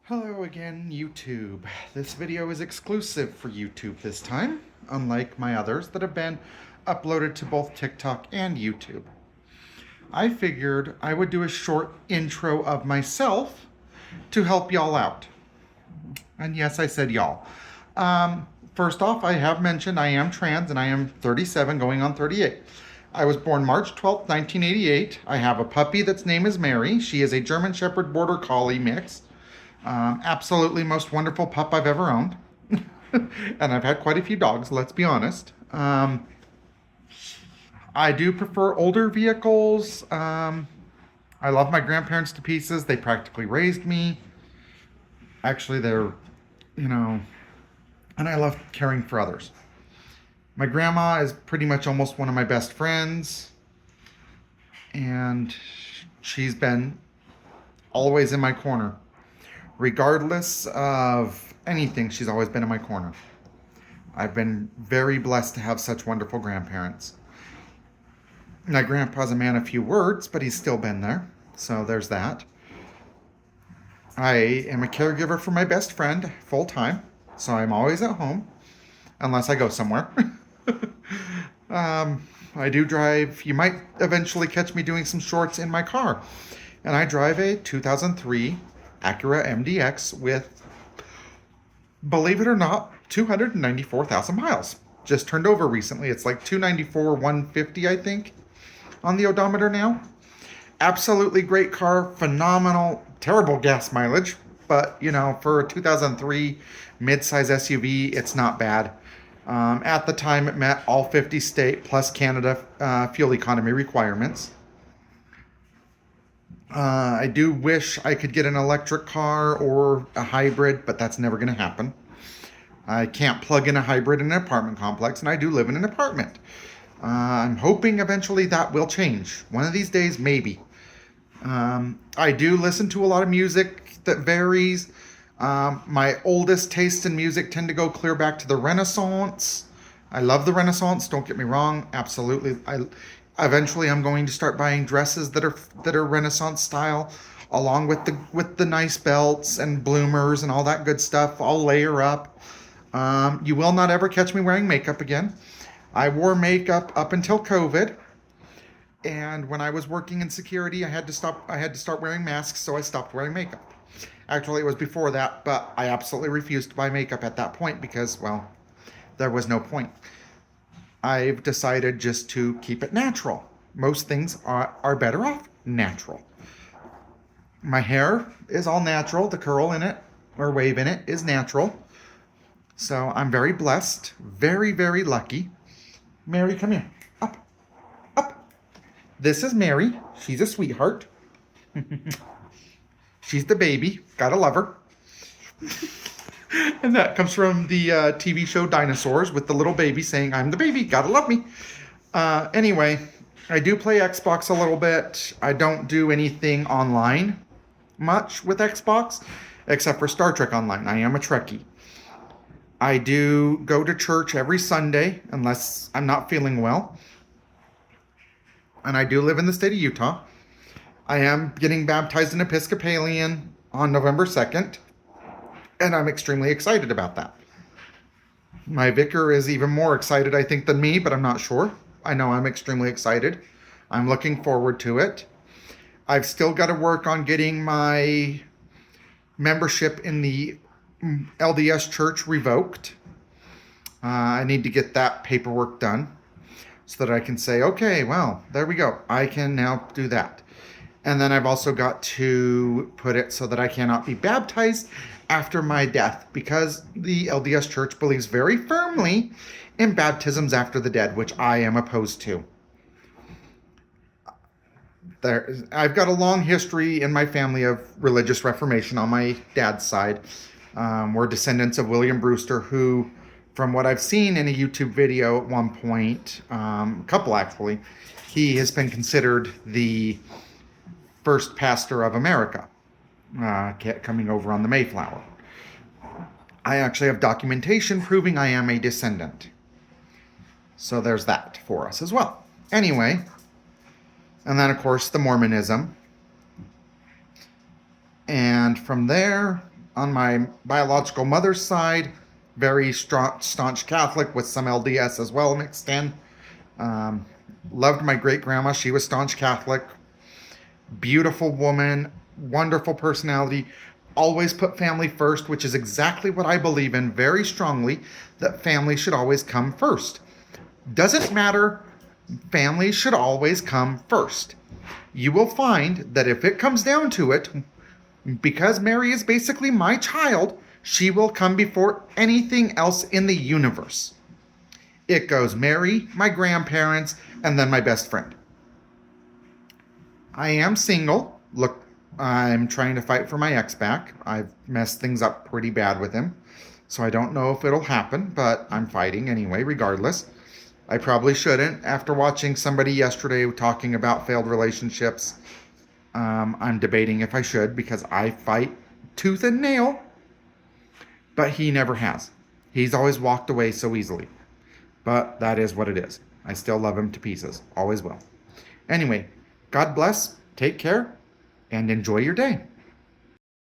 Hello again, YouTube. This video is exclusive for YouTube this time, unlike my others that have been uploaded to both TikTok and YouTube. I figured I would do a short intro of myself to help y'all out. And yes, I said y'all. First off, I have mentioned I am trans and I am 37 going on 38. I was born March 12th, 1988. I have a puppy that's name is Mary. She is a German Shepherd Border Collie mix. Absolutely most wonderful pup I've ever owned. And I've had quite a few dogs, let's be honest. I do prefer older vehicles. I love my grandparents to pieces. They practically raised me. Actually, and I love caring for others. My grandma is pretty much almost one of my best friends. And she's been always in my corner. Regardless of anything, she's always been in my corner. I've been very blessed to have such wonderful grandparents. My grandpa's a man of few words, but he's still been there. So there's that. I am a caregiver for my best friend full time. So I'm always at home, unless I go somewhere. I do drive. You might eventually catch me doing some shorts in my car. And I drive a 2003 Acura MDX with, believe it or not, 294,000 miles. Just turned over recently. It's like 294, 150, I think, on the odometer now. Absolutely great car, phenomenal, terrible gas mileage, but for a 2003 midsize SUV, it's not bad. At the time, it met all 50 state plus Canada fuel economy requirements. I do wish I could get an electric car or a hybrid, but that's never going to happen. I can't plug in a hybrid in an apartment complex, and I do live in an apartment. I'm hoping eventually that will change. One of these days, maybe. I do listen to a lot of music that varies. My oldest tastes in music tend to go clear back to the Renaissance. I love the Renaissance, don't get me wrong. Absolutely. Eventually I'm going to start buying dresses that are Renaissance style, along with the nice belts and bloomers and all that good stuff. I'll layer up. You will not ever catch me wearing makeup again. I wore makeup up until COVID. And when I was working in security, I had to start wearing masks, so I stopped wearing makeup. Actually, it was before that, but I absolutely refused to buy makeup at that point because, well, there was no point. I've decided just to keep it natural. Most things are better off natural. My hair is all natural. The curl in it, or wave in it, is natural. So I'm very blessed, very, very lucky. Mary, come here. Up, up. This is Mary. She's a sweetheart. She's the baby. Gotta love her. And that comes from the TV show Dinosaurs with the little baby saying, "I'm the baby, gotta love me." Anyway, I do play Xbox a little bit. I don't do anything online much with Xbox, except for Star Trek Online. I am a Trekkie. I do go to church every Sunday, unless I'm not feeling well. And I do live in the state of Utah. I am getting baptized in Episcopalian on November 2nd. And I'm extremely excited about that. My vicar is even more excited, I think, than me, but I'm not sure. I know I'm extremely excited. I'm looking forward to it. I've still got to work on getting my membership in the LDS church revoked. I need to get that paperwork done so that I can say, okay, well, there we go. I can now do that. And then I've also got to put it so that I cannot be baptized after my death, because the LDS Church believes very firmly in baptisms after the dead, which I am opposed to. I've got a long history in my family of religious reformation on my dad's side. We're descendants of William Brewster, who, from what I've seen in a YouTube video at one point, a couple actually, he has been considered the first pastor of America, coming over on the Mayflower. I actually have documentation proving I am a descendant. So there's that for us as well. Anyway, and then of course the Mormonism. And from there, On my biological mother's side, very staunch Catholic with some LDS as well mixed in. Um, Loved my great grandma. She was staunch Catholic. Beautiful woman, wonderful personality. Always put family first, which is exactly what I believe in very strongly, that family should always come first. Doesn't matter, family should always come first. You will find that if it comes down to it, because Mary is basically my child, she will come before anything else in the universe. It goes Mary, my grandparents, and then my best friend. I am single. Look, I'm trying to fight for my ex back. I've messed things up pretty bad with him. So I don't know if it'll happen, but I'm fighting anyway, regardless. I probably shouldn't. After watching somebody yesterday talking about failed relationships, I'm debating if I should because I fight tooth and nail, but he never has. He's always walked away so easily. But that is what it is. I still love him to pieces. Always will. Anyway, God bless, take care, and enjoy your day.